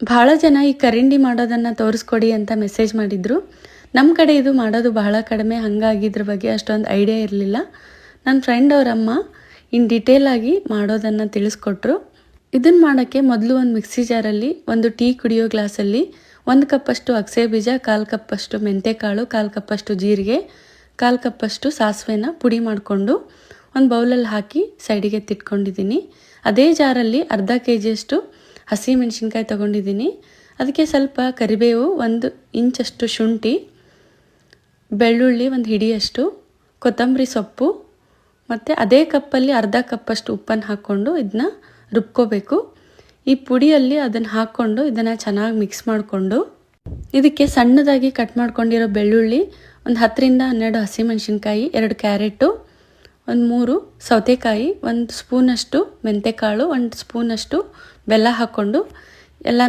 ಭಾಳ ಜನ ಈ ಕರಿಂಡಿ ಮಾಡೋದನ್ನು ತೋರಿಸ್ಕೊಡಿ ಅಂತ ಮೆಸೇಜ್ ಮಾಡಿದರು. ನಮ್ಮ ಕಡೆ ಇದು ಮಾಡೋದು ಬಹಳ ಕಡಿಮೆ, ಹಾಗಾಗಿ ಇದ್ರ ಬಗ್ಗೆ ಅಷ್ಟೊಂದು ಐಡಿಯಾ ಇರಲಿಲ್ಲ. ನನ್ನ ಫ್ರೆಂಡ್ ಅವರಮ್ಮ ಇನ್ ಡೀಟೇಲಾಗಿ ಮಾಡೋದನ್ನು ತಿಳಿಸ್ಕೊಟ್ರು. ಇದನ್ನು ಮಾಡೋಕ್ಕೆ ಮೊದಲು ಒಂದು ಮಿಕ್ಸಿ ಜಾರಲ್ಲಿ ಒಂದು ಟೀ ಕುಡಿಯೋ ಗ್ಲಾಸಲ್ಲಿ 1 ಕಪ್ಪಷ್ಟು ಅಗಸೆ ಬೀಜ, 1/4 ಕಪ್ಪಷ್ಟು ಮೆಂತೆಕಾಳು, 1/4 ಕಪ್ಪಷ್ಟು ಜೀರಿಗೆ, 1/4 ಕಪ್ಪಷ್ಟು ಸಾಸಿವೆನ ಪುಡಿ ಮಾಡಿಕೊಂಡು ಒಂದು ಬೌಲಲ್ಲಿ ಹಾಕಿ ಸೈಡಿಗೆ ಎತ್ತಿಟ್ಕೊಂಡಿದ್ದೀನಿ. ಅದೇ ಜಾರಲ್ಲಿ ಅರ್ಧ kg ಹಸಿ ಮೆಣಸಿನ್ಕಾಯಿ ತೊಗೊಂಡಿದ್ದೀನಿ. ಅದಕ್ಕೆ ಸ್ವಲ್ಪ ಕರಿಬೇವು, 1 ಇಂಚಷ್ಟು ಶುಂಠಿ, ಬೆಳ್ಳುಳ್ಳಿ 1 ಹಿಡಿಯಷ್ಟು, ಕೊತ್ತಂಬರಿ ಸೊಪ್ಪು ಮತ್ತು ಅದೇ ಕಪ್ಪಲ್ಲಿ ಅರ್ಧ ಕಪ್ಪಷ್ಟು ಉಪ್ಪನ್ನು ಹಾಕ್ಕೊಂಡು ಇದನ್ನ ರುಬ್ಕೋಬೇಕು. ಈ ಪುಡಿಯಲ್ಲಿ ಅದನ್ನು ಹಾಕ್ಕೊಂಡು ಇದನ್ನು ಚೆನ್ನಾಗಿ ಮಿಕ್ಸ್ ಮಾಡಿಕೊಂಡು ಇದಕ್ಕೆ ಸಣ್ಣದಾಗಿ ಕಟ್ ಮಾಡ್ಕೊಂಡಿರೋ ಬೆಳ್ಳುಳ್ಳಿ, ಒಂದು 10ರಿಂದ 12 ಹಸಿಮೆಣಸಿನ್ಕಾಯಿ, 2 ಕ್ಯಾರೆಟು, ಒಂದು 3 ಸೌತೆಕಾಯಿ, 1 ಸ್ಪೂನಷ್ಟು ಮೆಂತೆಕಾಳು, 1 ಸ್ಪೂನಷ್ಟು ಬೆಲ್ಲ ಹಾಕ್ಕೊಂಡು ಎಲ್ಲ